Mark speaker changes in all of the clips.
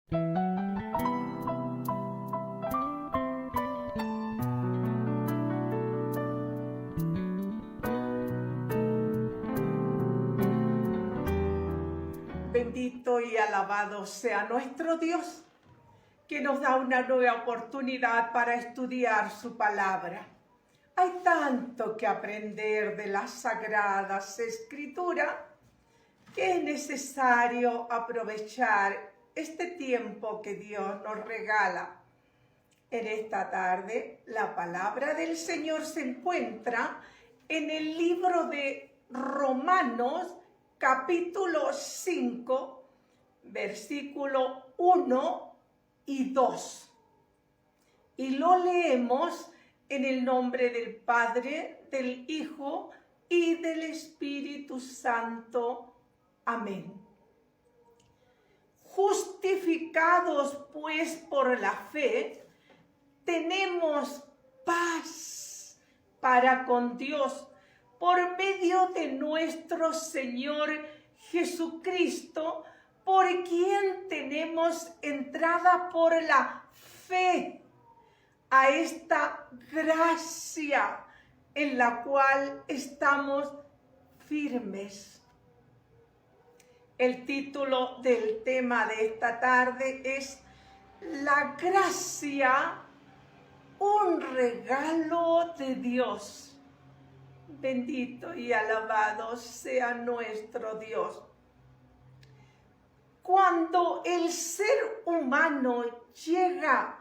Speaker 1: Bendito y alabado sea nuestro Dios, que nos da una nueva oportunidad para estudiar su palabra. Hay tanto que aprender de las Sagradas Escrituras que es necesario aprovechar este tiempo que Dios nos regala. En esta tarde, la palabra del Señor se encuentra en el libro de Romanos, capítulo 5, versículo 1 y 2. Y lo leemos en el nombre del Padre, del Hijo y del Espíritu Santo. Amén. Justificados pues por la fe, tenemos paz para con Dios por medio de nuestro Señor Jesucristo, por quien tenemos entrada por la fe a esta gracia en la cual estamos firmes. El título del tema de esta tarde es La gracia, un regalo de Dios. Bendito y alabado sea nuestro Dios. Cuando el ser humano llega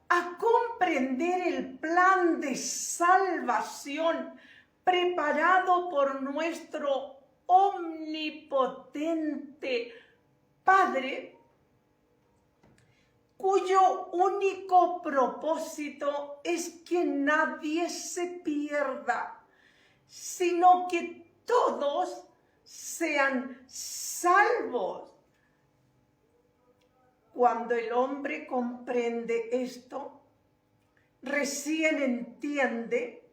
Speaker 1: a comprender el plan de salvación preparado por nuestro omnipotente Padre, cuyo único propósito es que nadie se pierda, sino que todos sean salvos. Cuando el hombre comprende esto, recién entiende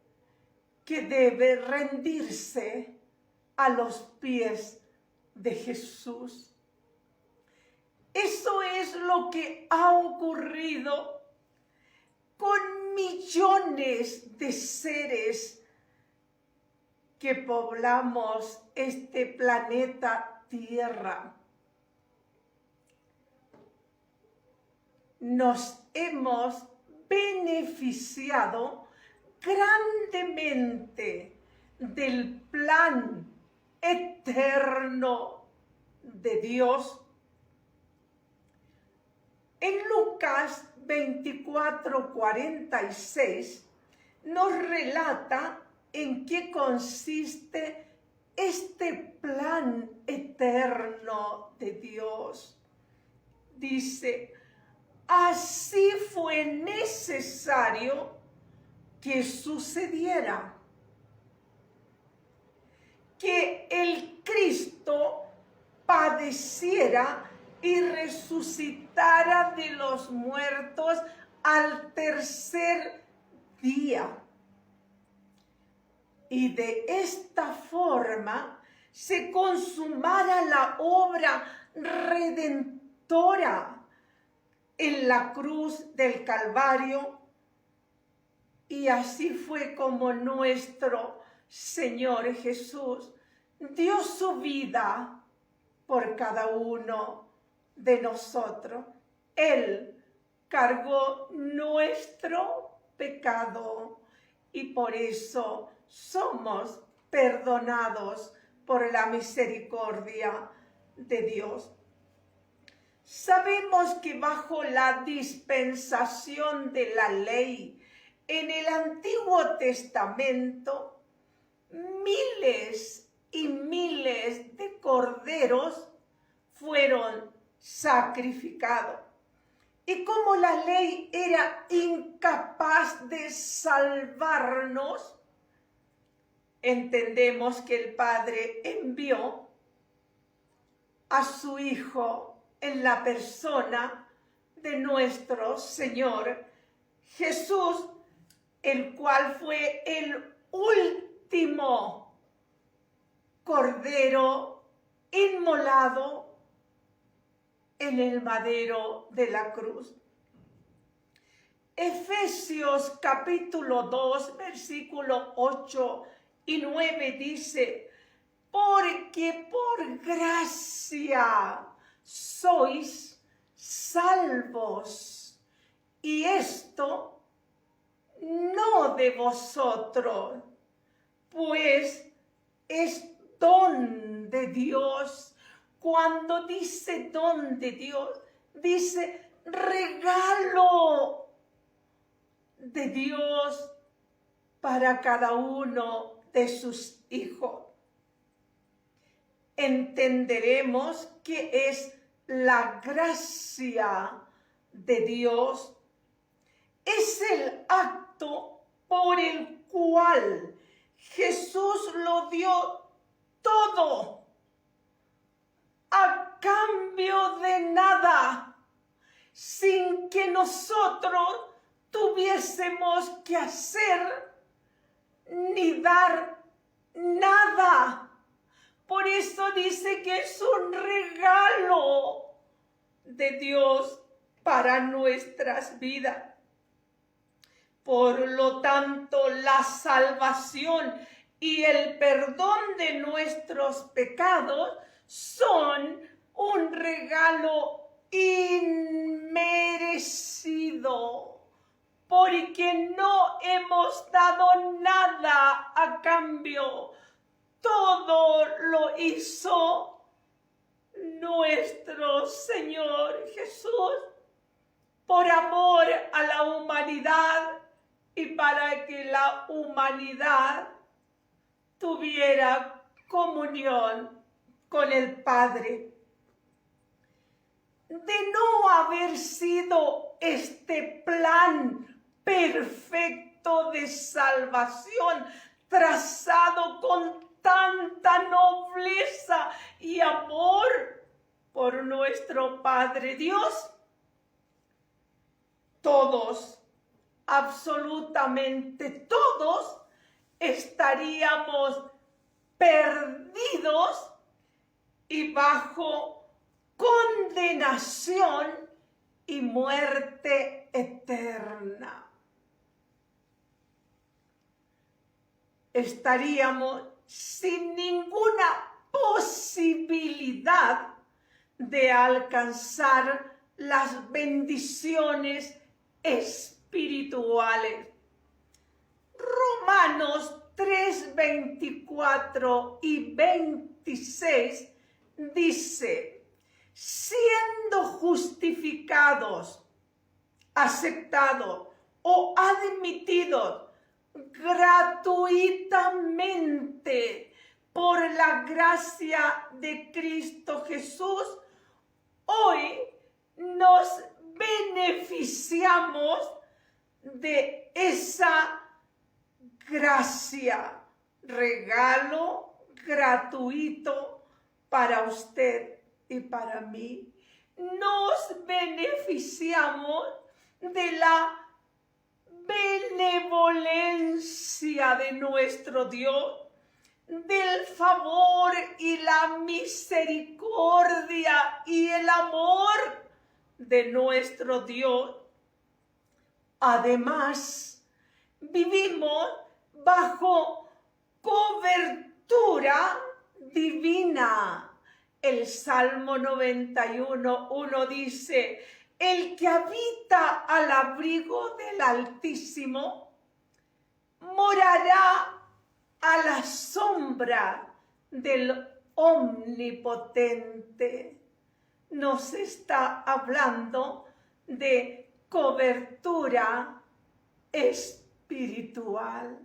Speaker 1: que debe rendirse a los pies de Jesús. Eso es lo que ha ocurrido con millones de seres que poblamos este planeta Tierra. Nos hemos beneficiado grandemente del plan eterno de Dios. En Lucas 24:46 nos relata en qué consiste este plan eterno de Dios. Dice: así fue necesario que sucediera, que el Cristo padeciera y resucitara de los muertos al tercer día. Y de esta forma se consumara la obra redentora en la cruz del Calvario. Y así fue como nuestro Señor Jesús dio su vida por cada uno de nosotros. Él cargó nuestro pecado y por eso somos perdonados por la misericordia de Dios. Sabemos que bajo la dispensación de la ley en el Antiguo Testamento, miles y miles de corderos fueron sacrificados. Y como la ley era incapaz de salvarnos, entendemos que el Padre envió a su Hijo en la persona de nuestro Señor Jesús, el cual fue el último cordero inmolado en el madero de la cruz. Efesios capítulo 2, versículo 8 y 9 dice: porque por gracia sois salvos, y esto no de vosotros, pues es don de Dios. Cuando dice don de Dios, dice regalo de Dios para cada uno de sus hijos. Entenderemos que es la gracia de Dios. Es el acto por el cual Jesús lo dio todo a cambio de nada, sin que nosotros tuviésemos que hacer ni dar nada. Por eso dice que es un regalo de Dios para nuestras vidas. Por lo tanto, la salvación y el perdón de nuestros pecados son un regalo inmerecido, porque no hemos dado nada a cambio. Todo lo hizo nuestro Señor Jesús por amor a la humanidad y para que la humanidad tuviera comunión con el Padre. De no haber sido este plan perfecto de salvación trazado con tanta nobleza y amor por nuestro Padre Dios, todos, absolutamente todos, estaríamos perdidos y bajo condenación y muerte eterna. Estaríamos sin ninguna posibilidad de alcanzar las bendiciones espirituales. Romanos 3, 24 y 26 dice: siendo justificados, aceptados o admitidos gratuitamente por la gracia de Cristo Jesús, hoy nos beneficiamos de esa gracia, regalo gratuito para usted y para mí. Nos beneficiamos de la benevolencia de nuestro Dios, del favor y la misericordia y el amor de nuestro Dios. Además, vivimos bajo cobertura divina. El Salmo 91:1 dice: el que habita al abrigo del Altísimo morará a la sombra del Omnipotente. Nos está hablando de cobertura espiritual.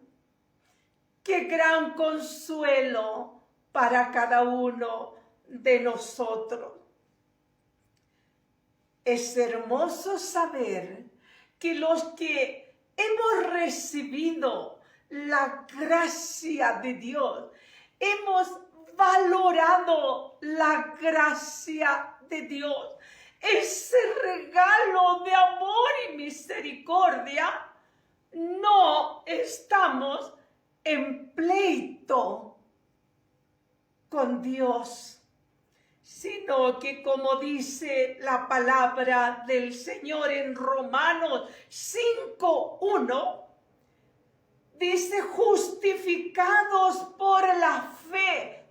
Speaker 1: Qué gran consuelo para cada uno de nosotros. Es hermoso saber que los que hemos recibido la gracia de Dios, hemos valorado la gracia de Dios, ese regalo de amor y misericordia, no estamos en pleito con Dios, sino que, como dice la palabra del Señor en Romanos 5:1, dice: justificados por la fe,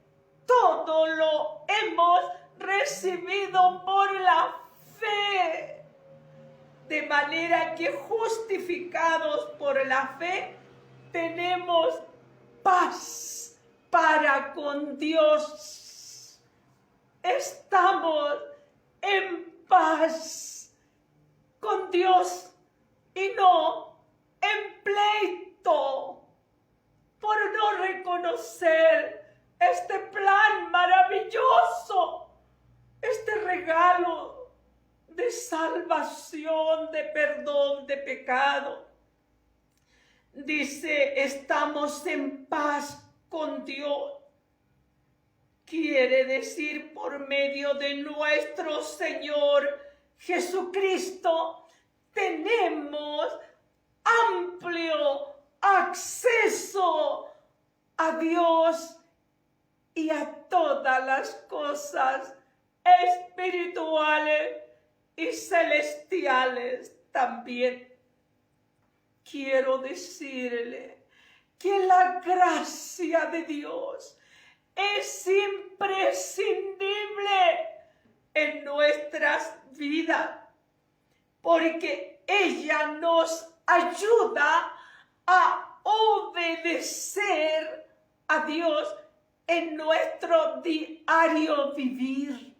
Speaker 1: todo lo hemos recibido por la fe. De manera que, justificados por la fe, tenemos paz para con Dios. Estamos en paz con Dios y no en pleito por no reconocer este plan maravilloso, este regalo de salvación, de perdón de pecado. Dice: estamos en paz con Dios. Quiere decir, por medio de nuestro Señor Jesucristo, tenemos amplio acceso a Dios y a todas las cosas espirituales y celestiales también. Quiero decirle que la gracia de Dios es imprescindible en nuestras vidas, porque ella nos ayuda a obedecer a Dios en nuestro diario vivir.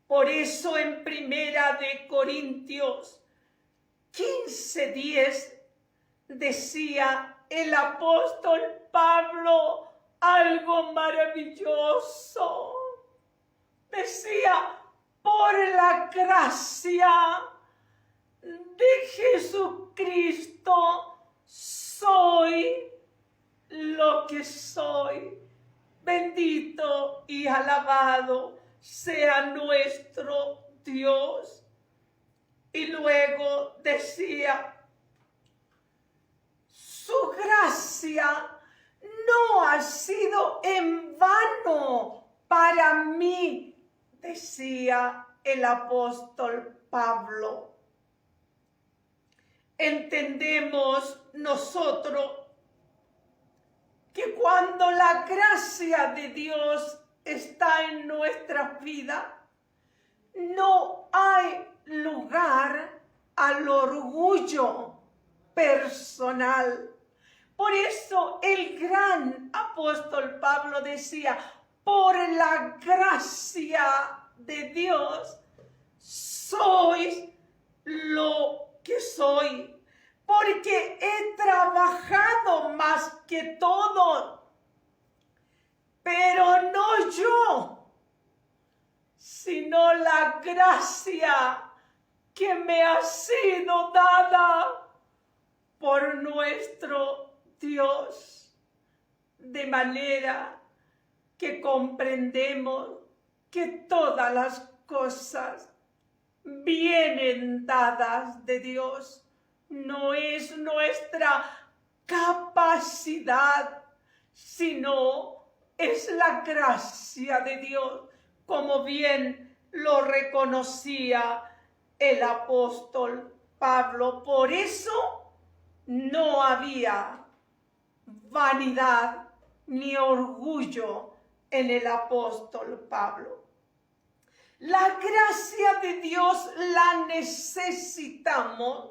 Speaker 1: Por eso en Primera de Corintios 15:10 decía el apóstol Pablo algo maravilloso. Decía: por la gracia de Jesucristo soy lo que soy. Bendito y alabado sea nuestro Dios. Y luego decía: su gracia no ha sido en vano para mí, decía el apóstol Pablo. Entendemos nosotros que cuando la gracia de Dios está en nuestras vidas, no hay lugar al orgullo personal. Por eso el gran apóstol Pablo decía: por la gracia de Dios soy lo que soy, porque he trabajado más que todos, pero no yo, sino la gracia que me ha sido dada por nuestro Dios. De manera que comprendemos que todas las cosas vienen dadas de Dios. No es nuestra capacidad, sino es la gracia de Dios, como bien lo reconocía el apóstol Pablo. Por eso no había vanidad ni orgullo en el apóstol Pablo. La gracia de Dios la necesitamos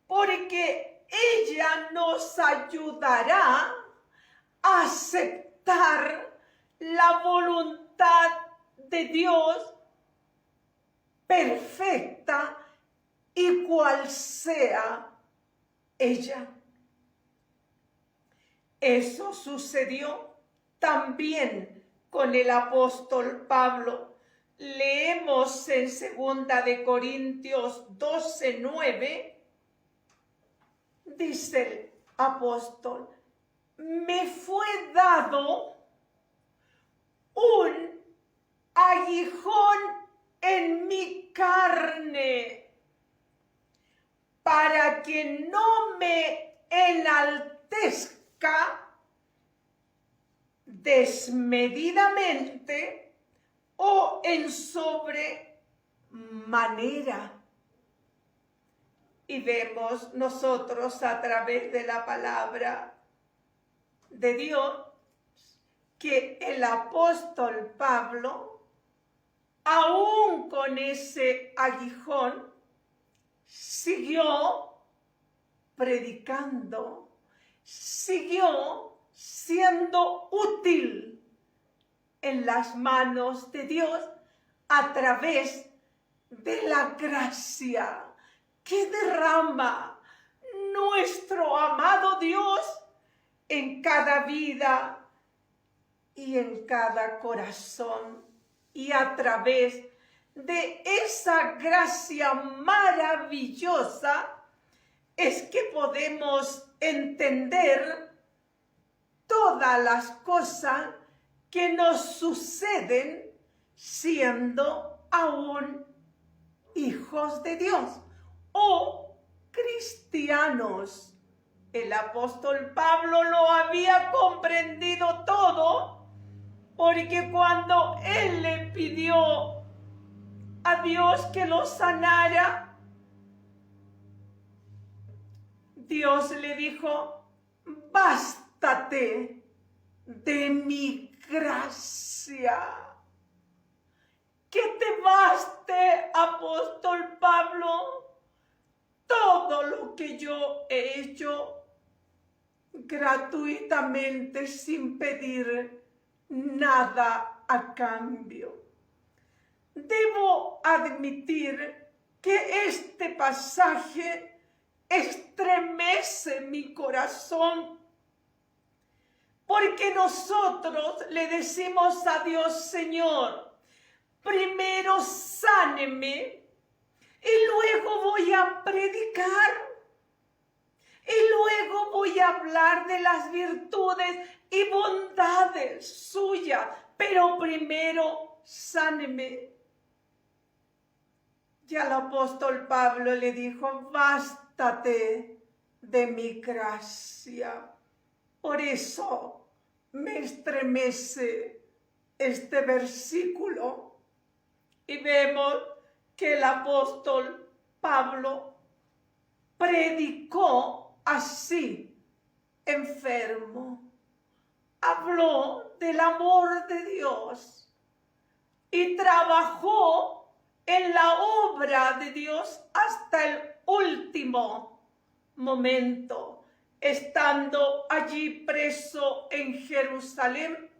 Speaker 1: porque ella nos ayudará a aceptar la voluntad de Dios perfecta y cual sea ella. Eso sucedió también con el apóstol Pablo. Leemos en 2 de Corintios 12:9, dice el apóstol: me fue dado un aguijón en mi carne para que no me enaltezca desmedidamente o en sobremanera. Y vemos nosotros a través de la palabra de Dios que el apóstol Pablo, aún con ese aguijón, siguió predicando, siguió siendo útil en las manos de Dios a través de la gracia que derrama nuestro amado Dios en cada vida y en cada corazón. Y a través de esa gracia maravillosa es que podemos entender todas las cosas que nos suceden siendo aún hijos de Dios o cristianos. El apóstol Pablo lo había comprendido todo, porque cuando él le pidió a Dios que lo sanara, Dios le dijo: bástate de mi gracia. Que te baste, apóstol Pablo, todo lo que yo he hecho gratuitamente, sin pedir nada a cambio. Debo admitir que este pasaje estremece mi corazón, porque nosotros le decimos a Dios: Señor, primero sáneme y luego voy a predicar y luego voy a hablar de las virtudes y bondades suyas, pero primero sáneme. Y al apóstol Pablo le dijo: bástate de mi gracia. Por eso me estremece este versículo. Y vemos que el apóstol Pablo predicó así, enfermo. Habló del amor de Dios y trabajó en la obra de Dios hasta el último momento. Estando allí preso en Jerusalén,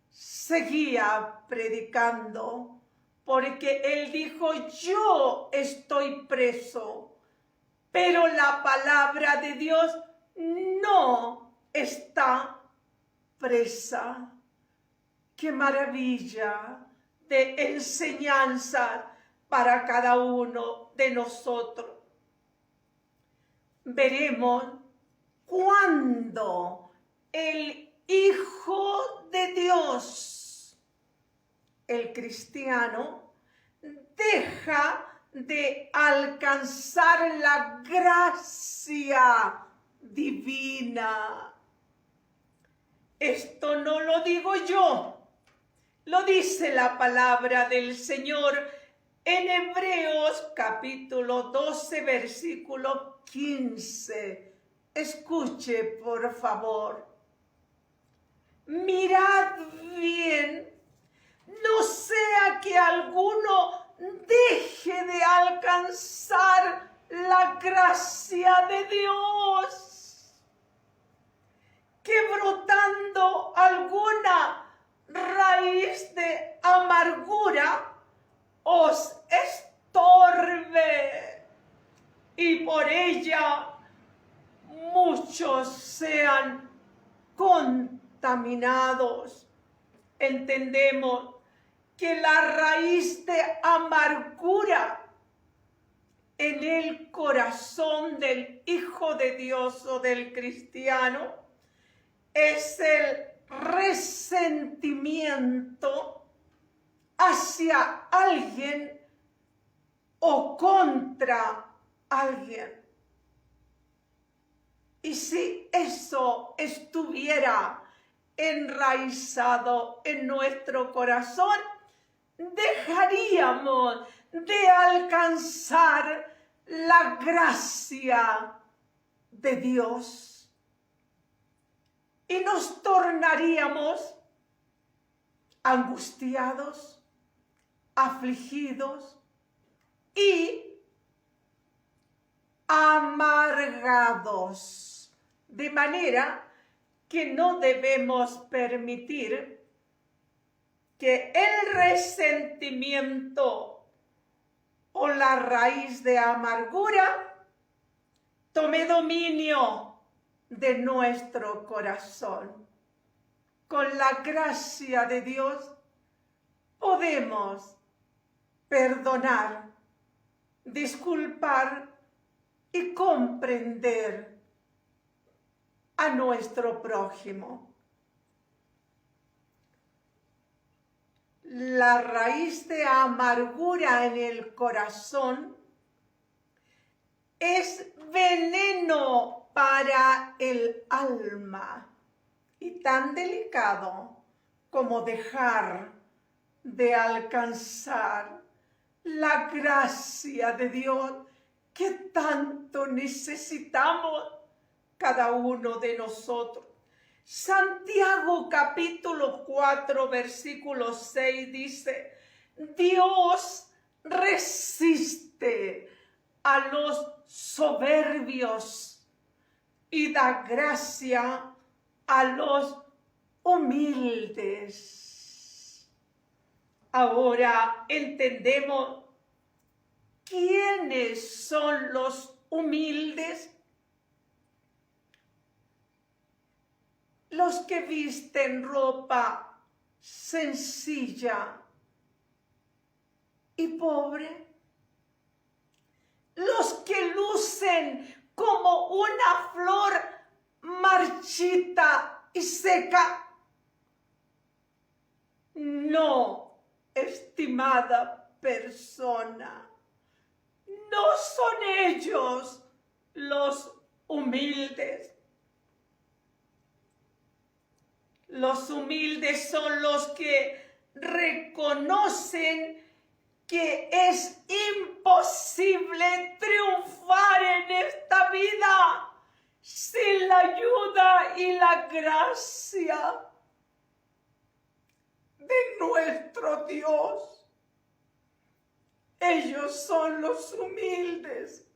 Speaker 1: seguía predicando, porque él dijo: yo estoy preso, pero la palabra de Dios no está presa. ¡Qué maravilla de enseñanza para cada uno de nosotros! Veremos cuando el Hijo de Dios, el cristiano, deja de alcanzar la gracia divina. Esto no lo digo yo, lo dice la palabra del Señor en Hebreos capítulo 12, versículo 15. Escuche, por favor. Mirad bien, no sea que alguno deje de alcanzar la gracia de Dios, que brotando alguna raíz de amargura os estorbe y por ella muchos sean contaminados. Entendemos que la raíz de amargura en el corazón del Hijo de Dios o del cristiano es el resentimiento hacia alguien o contra alguien. Y si eso estuviera enraizado en nuestro corazón, dejaríamos de alcanzar la gracia de Dios y nos tornaríamos angustiados, afligidos y amargados, de manera que no debemos permitir que el resentimiento o la raíz de amargura tome dominio de nuestro corazón. Con la gracia de Dios podemos perdonar, disculpar y comprender a nuestro prójimo. La raíz de amargura en el corazón es veneno para el alma y tan delicado como dejar de alcanzar la gracia de Dios que tanto necesitamos cada uno de nosotros. Santiago capítulo 4 versículo 6 dice: Dios resiste a los soberbios y da gracia a los humildes. Ahora entendemos quiénes son los humildes. Los que visten ropa sencilla y pobre, los que lucen como una flor marchita y seca. No, estimada persona, no son ellos los humildes. Los humildes son los que reconocen que es imposible triunfar en esta vida sin la ayuda y la gracia de nuestro Dios. Ellos son los humildes,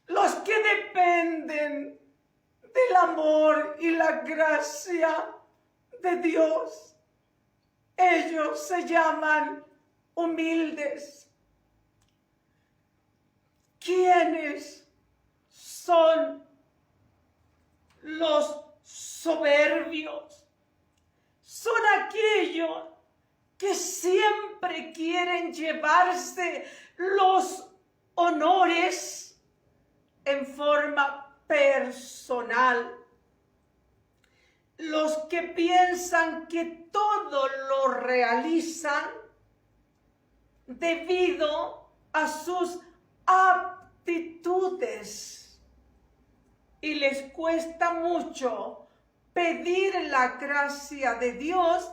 Speaker 1: los que dependen del amor y la gracia de Dios. Ellos se llaman humildes. ¿Quiénes son los soberbios? Son aquellos que siempre quieren llevarse los honores en forma personal. Los que piensan que todo lo realizan debido a sus aptitudes y les cuesta mucho pedir la gracia de Dios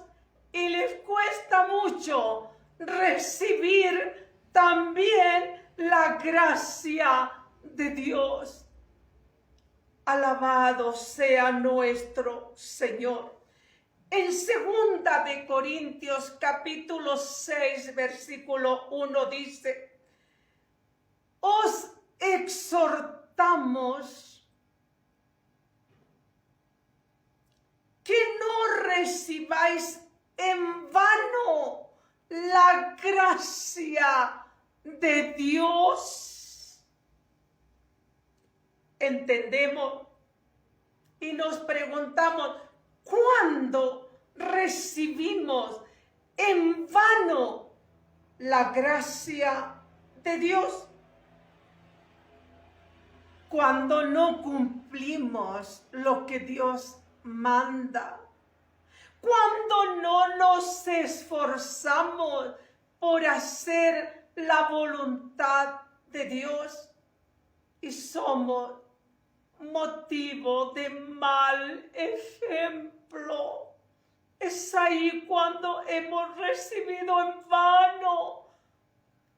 Speaker 1: y les cuesta mucho recibir también la gracia de Dios. Alabado sea nuestro Señor. En 2 de Corintios capítulo 6 versículo 1 dice: os exhortamos que no recibáis en vano la gracia de Dios. Entendemos y nos preguntamos: ¿cuándo recibimos en vano la gracia de Dios? Cuando no cumplimos lo que Dios manda, cuando no nos esforzamos por hacer la voluntad de Dios y somos motivo de mal ejemplo Es ahí cuando hemos recibido en vano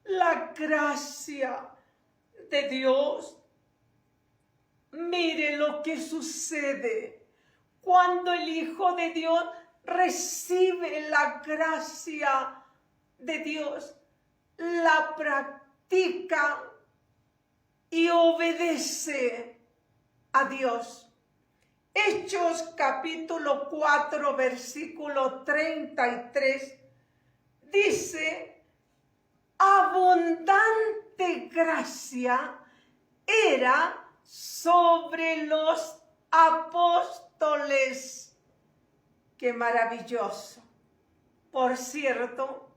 Speaker 1: la gracia de Dios. Mire lo que sucede cuando el Hijo de Dios recibe la gracia de Dios, la practica y obedece a Dios. Hechos capítulo 4, versículo 33, dice: abundante gracia era sobre los apóstoles. ¡Qué maravilloso! Por cierto,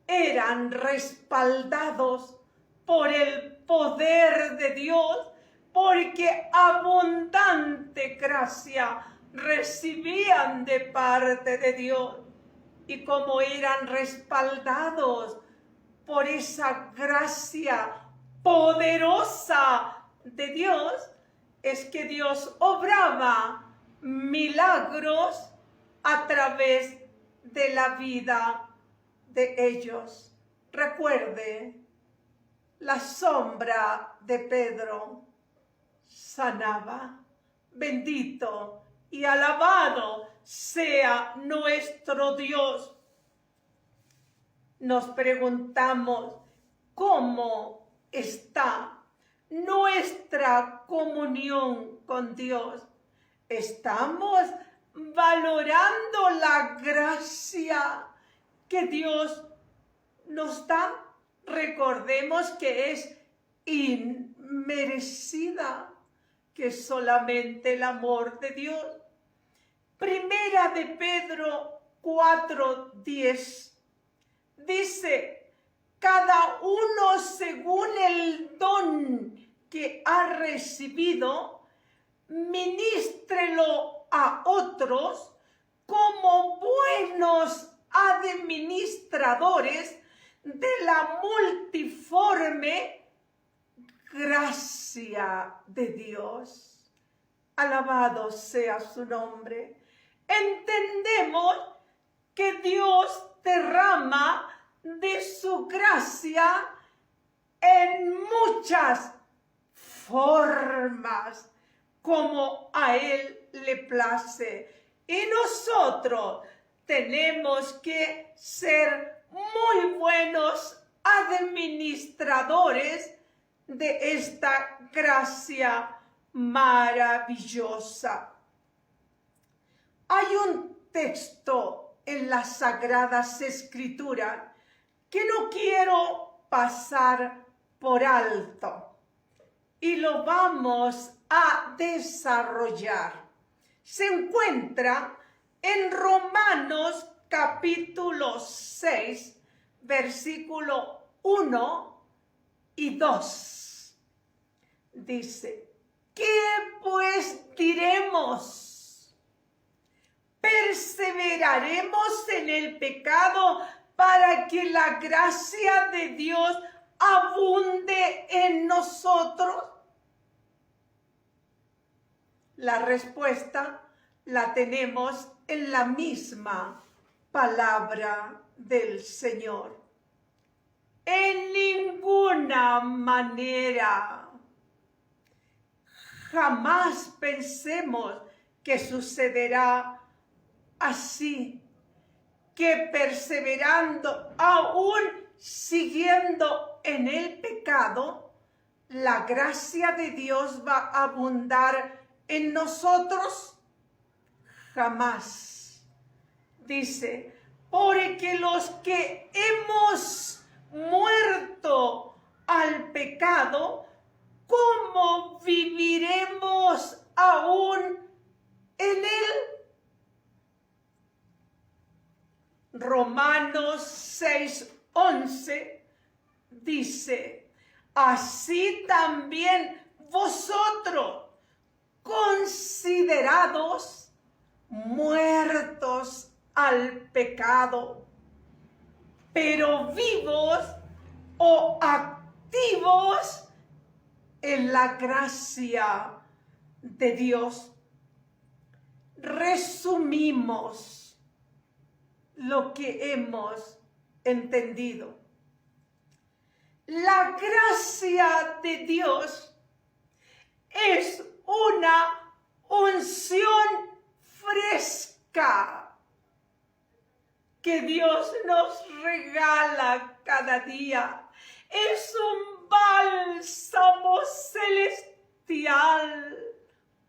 Speaker 1: eran respaldados por el poder de Dios, porque abundante gracia recibían de parte de Dios. Y como eran respaldados por esa gracia poderosa de Dios, es que Dios obraba milagros a través de la vida de ellos. Recuerde, la sombra de Pedro sanaba. Bendito y alabado sea nuestro Dios. Nos preguntamos, ¿cómo está nuestra comunión con Dios? ¿Estamos valorando la gracia que Dios nos da? Recordemos que es inmerecida, que es solamente el amor de Dios. Primera de Pedro 4:10 dice: cada uno según el don que ha recibido, ministrelo a otros como buenos administradores de la multiforme gracia de Dios. Alabado sea su nombre. Entendemos que Dios derrama de su gracia en muchas formas, como a Él le place. Y nosotros tenemos que ser muy buenos administradores de esta gracia maravillosa. Hay un texto en las Sagradas Escrituras que no quiero pasar por alto y lo vamos a desarrollar. Se encuentra en Romanos capítulo 6, versículo 1 y 2. Dice: ¿qué pues diremos? ¿Perseveraremos en el pecado para que la gracia de Dios abunde en nosotros? La respuesta la tenemos en la misma palabra del Señor. En ninguna manera. Jamás pensemos que sucederá así, que perseverando, aún siguiendo en el pecado, la gracia de Dios va a abundar en nosotros. Jamás. Dice: porque los que hemos muerto al pecado, ¿cómo viviremos aún en él? Romanos 6:11 dice: así también vosotros, considerados muertos al pecado, pero vivos o activos en la gracia de Dios. Resumimos lo que hemos entendido. La gracia de Dios es una unción fresca que Dios nos regala cada día. Es un bálsamo celestial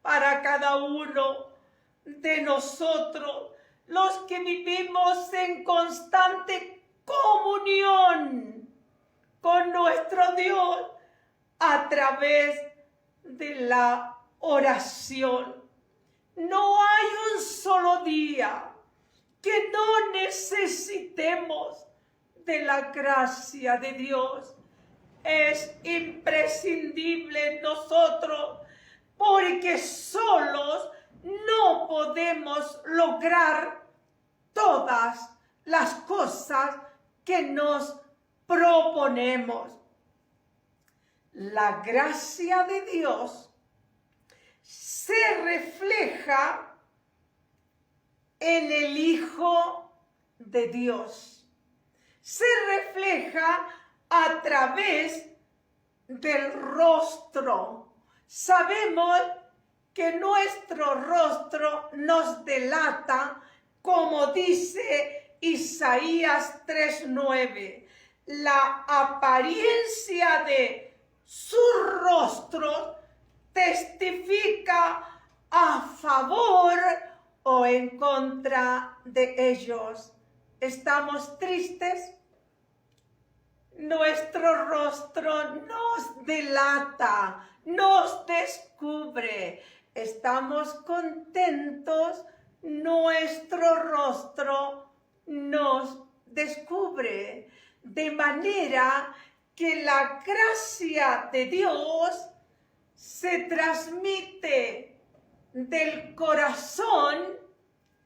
Speaker 1: para cada uno de nosotros, los que vivimos en constante comunión con nuestro Dios a través de la oración. No hay un solo día que no necesitemos de la gracia de Dios. Es imprescindible en nosotros, porque solos no podemos lograr todas las cosas que nos proponemos. La gracia de Dios se refleja en el Hijo de Dios. Se refleja a través del rostro. Sabemos que nuestro rostro nos delata, como dice Isaías 3:9. La apariencia de su rostro testifica a favor o en contra de ellos. ¿Estamos tristes? Nuestro rostro nos delata, nos descubre. ¿Estamos contentos? Nuestro rostro nos descubre. De manera que la gracia de Dios se transmite del corazón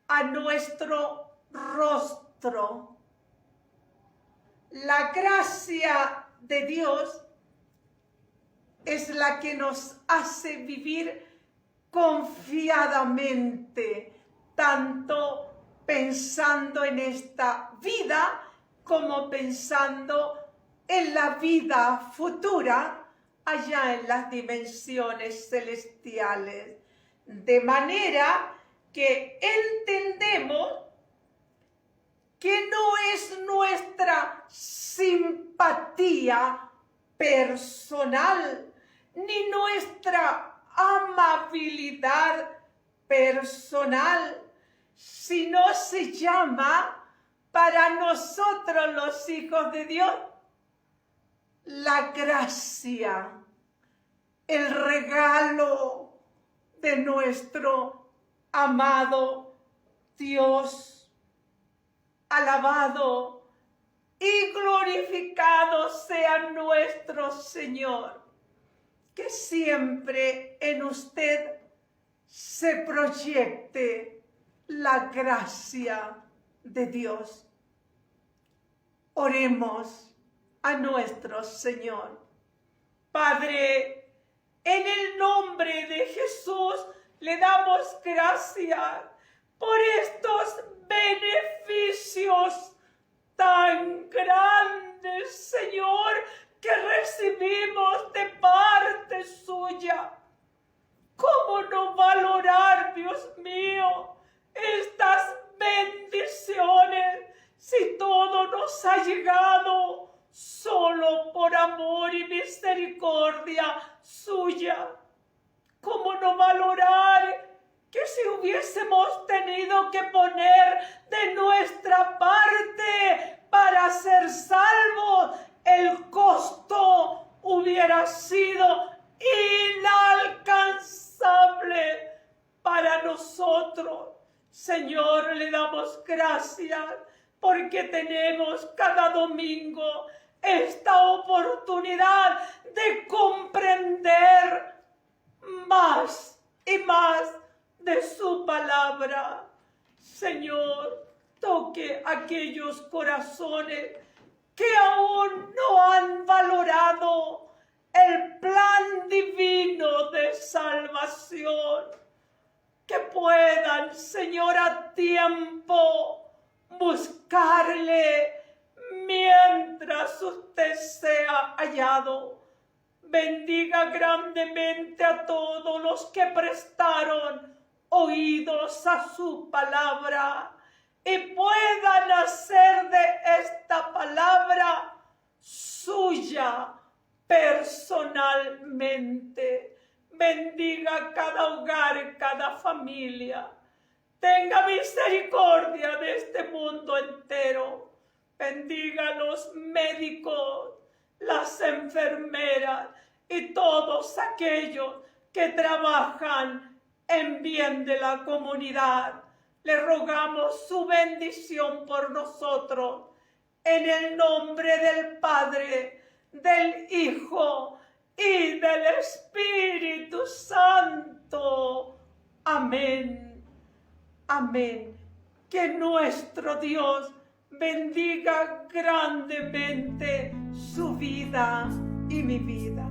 Speaker 1: a nuestro rostro. La gracia de Dios es la que nos hace vivir confiadamente, tanto pensando en esta vida como pensando en la vida futura allá en las dimensiones celestiales. De manera que entendemos que no es nuestra simpatía personal, ni nuestra amabilidad personal, sino se llama para nosotros los hijos de Dios la gracia, el regalo de nuestro amado Dios. Alabado y glorificado sea nuestro Señor, que siempre en usted se proyecte la gracia de Dios. Oremos a nuestro Señor. Padre, en el nombre de Jesús le damos gracias por estos beneficios tan grandes, Señor, que recibimos de parte suya. ¿Cómo no valorar, Dios mío, estas bendiciones si todo nos ha llegado solo por amor y misericordia suya? ¿Cómo no valorar que si hubiésemos tenido que poner de nuestra parte para ser salvos, el costo hubiera sido inalcanzable para nosotros? Señor, le damos gracias porque tenemos cada domingo esta oportunidad de comprender más y más de su palabra. Señor, toque aquellos corazones que aún no han valorado el plan divino de salvación, que puedan, Señor, a tiempo buscarle mientras usted sea hallado. Bendiga grandemente a todos los que prestaron oídos a su palabra y puedan hacer de esta palabra suya personalmente. Bendiga cada hogar, cada familia. Tenga misericordia de este mundo entero. Bendiga a los médicos, las enfermeras y todos aquellos que trabajan en bien de la comunidad. Le rogamos su bendición por nosotros, en el nombre del Padre, del Hijo y del Espíritu Santo. Amén. Amén. Que nuestro Dios bendiga grandemente su vida y mi vida.